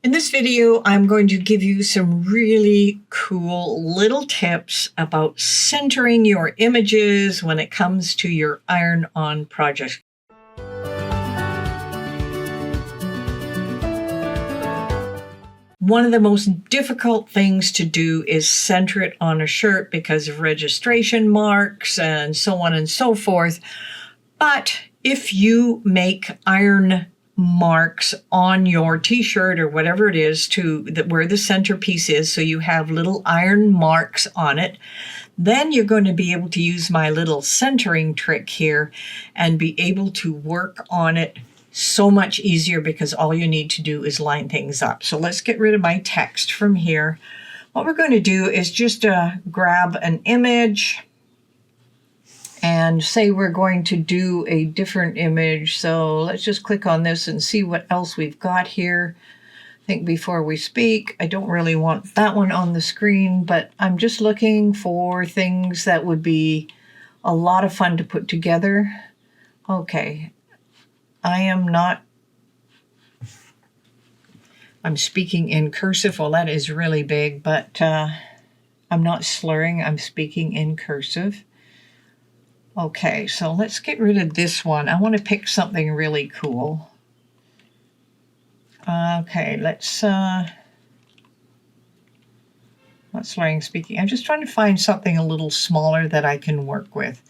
In this video, I'm going to give you some really cool little tips about centering your images when it comes to your iron-on project. One of the most difficult things to do is center it on a shirt because of registration marks and so on and so forth. But if you make iron marks on your t-shirt or whatever it is where the centerpiece is, so you have little iron marks on it, then you're going to be able to use my little centering trick here and be able to work on it so much easier because all you need to do is line things up. So let's get rid of my text from here. What we're going to do is just grab an image and say we're going to do a different image. So let's just click on this and see what else we've got here. Think before we speak. I don't really want that one on the screen, but I'm just looking for things that would be a lot of fun to put together. Okay, I'm speaking in cursive. Well, that is really big, but I'm not slurring. I'm speaking in cursive. Okay, so let's get rid of this one. I want to pick something really cool. Okay, let's not slurring, speaking. I'm just trying to find something a little smaller that I can work with.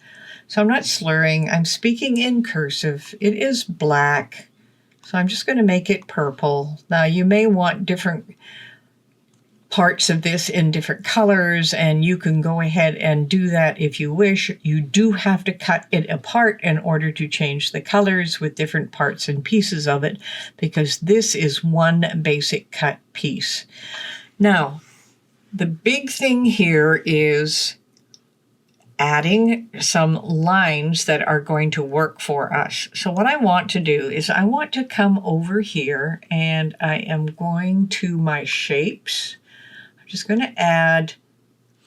So I'm not slurring. I'm speaking in cursive. It is black, so I'm just going to make it purple. Now you may want different parts of this in different colors, and you can go ahead and do that if you wish. You do have to cut it apart in order to change the colors with different parts and pieces of it, because this is one basic cut piece. Now, the big thing here is adding some lines that are going to work for us. So what I want to do is I want to come over here and I am going to my shapes. Just going to add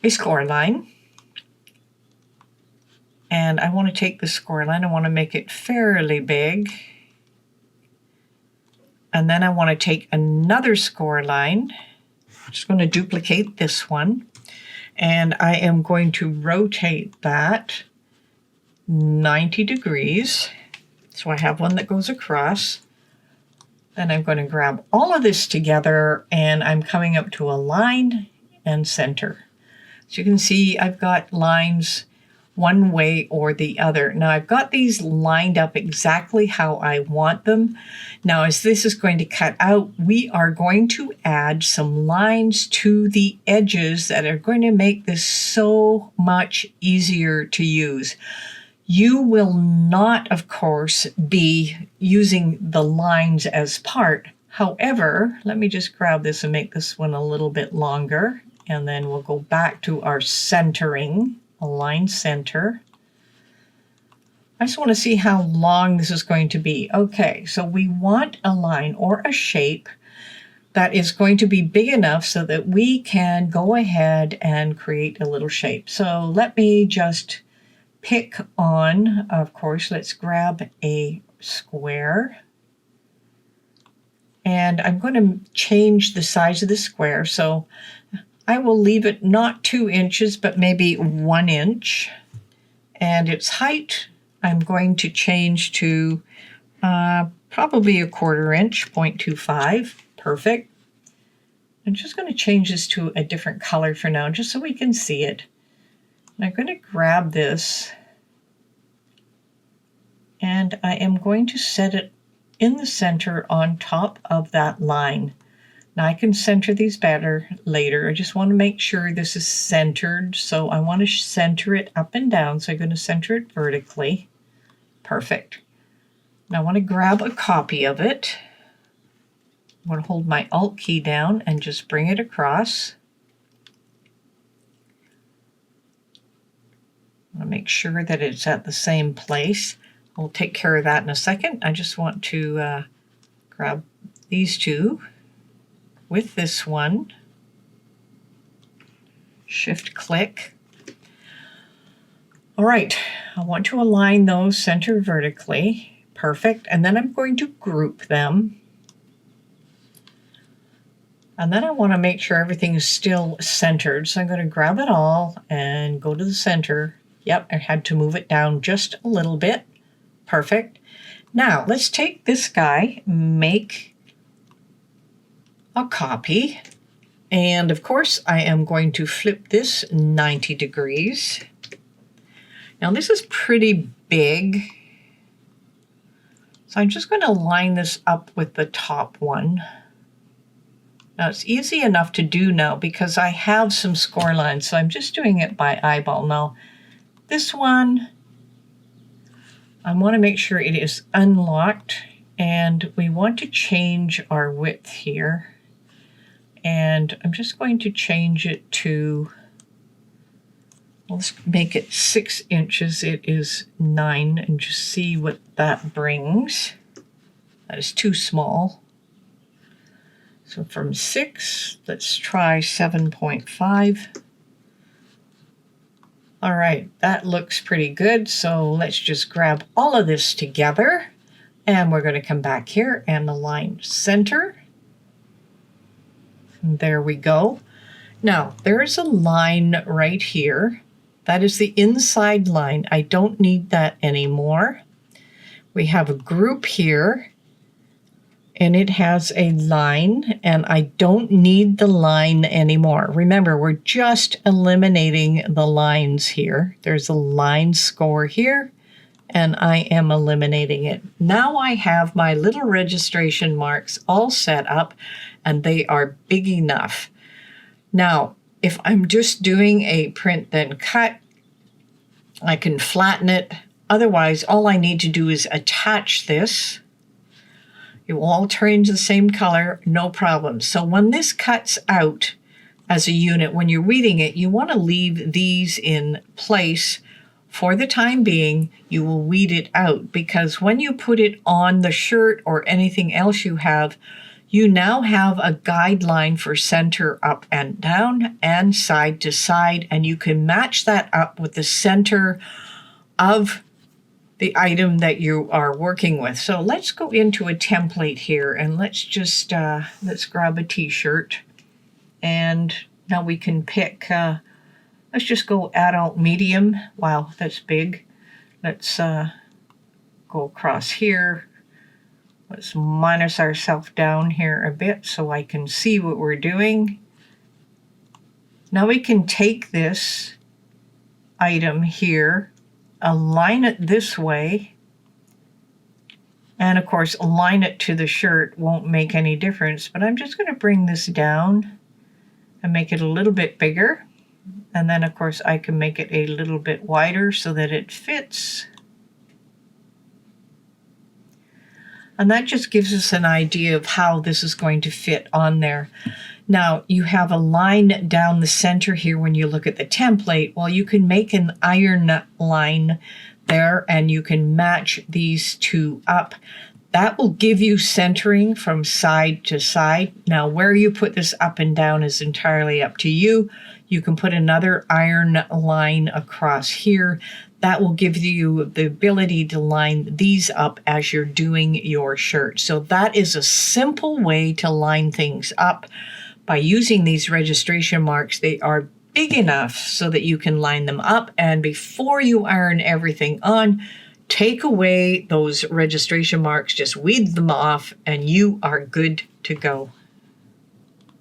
a score line, and I want to take the score line, I want to make it fairly big, and then I want to take another score line. I'm just going to duplicate this one, and I am going to rotate that 90 degrees, so I have one that goes across. Then I'm going to grab all of this together, and I'm coming up to a line and center. So you can see I've got lines one way or the other. Now I've got these lined up exactly how I want them. Now as this is going to cut out, we are going to add some lines to the edges that are going to make this so much easier to use. You will not, of course, be using the lines as part. However, let me just grab this and make this one a little bit longer, and then we'll go back to our centering, align center. I just want to see how long this is going to be. Okay, so we want a line or a shape that is going to be big enough so that we can go ahead and create a little shape. So let me just pick on, of course, let's grab a square. And I'm going to change the size of the square. So I will leave it not 2 inches, but maybe 1 inch. And its height, I'm going to change to probably a 1/4 inch, 0.25. Perfect. I'm just going to change this to a different color for now, just so we can see it. I'm going to grab this, and I am going to set it in the center on top of that line. Now I can center these better later. I just want to make sure this is centered. So I want to center it up and down. So I'm going to center it vertically. Perfect. Now I want to grab a copy of it. I'm going to hold my Alt key down and just bring it across. I want to make sure that it's at the same place. We'll take care of that in a second. I just want to grab these two with this one. Shift click. All right, I want to align those center vertically. Perfect. And then I'm going to group them. And then I want to make sure everything is still centered. So I'm going to grab it all and go to the center. Yep, I had to move it down just a little bit. Perfect. Now let's take this guy, make a copy. And of course, I am going to flip this 90 degrees. Now this is pretty big. So I'm just going to line this up with the top one. Now it's easy enough to do now because I have some score lines, so I'm just doing it by eyeball. Now this one, I want to make sure it is unlocked, and we want to change our width here. And I'm just going to change it to, let's make it 6 inches. It is 9, and just see what that brings. That is too small. So from 6, let's try 7.5. All right, that looks pretty good. So let's just grab all of this together, and we're going to come back here and align center. And there we go. Now, there is a line right here. That is the inside line. I don't need that anymore. We have a group here, and it has a line, and I don't need the line anymore. Remember, we're just eliminating the lines here. There's a line score here, and I am eliminating it. Now I have my little registration marks all set up, and they are big enough. Now, if I'm just doing a print then cut, I can flatten it. Otherwise, all I need to do is attach this. It will all turn into the same color, no problem. So when this cuts out as a unit, when you're reading it, you want to leave these in place for the time being. You will weed it out, because when you put it on the shirt or anything else you have, you now have a guideline for center up and down and side to side, and you can match that up with the center of the item that you are working with. So let's go into a template here, and let's just let's grab a t-shirt, and now we can pick let's just go adult medium. Wow, that's big. Let's go across here. Let's minus ourselves down here a bit so I can see what we're doing. Now we can take this item here, align it this way, and of course align it to the shirt won't make any difference, but I'm just going to bring this down and make it a little bit bigger, and then of course I can make it a little bit wider so that it fits, and that just gives us an idea of how this is going to fit on there. Now, you have a line down the center here when you look at the template. Well, you can make an iron line there, and you can match these two up. That will give you centering from side to side. Now, where you put this up and down is entirely up to you. You can put another iron line across here. That will give you the ability to line these up as you're doing your shirt. So that is a simple way to line things up. By using these registration marks, they are big enough so that you can line them up. And before you iron everything on, take away those registration marks, just weed them off, and you are good to go.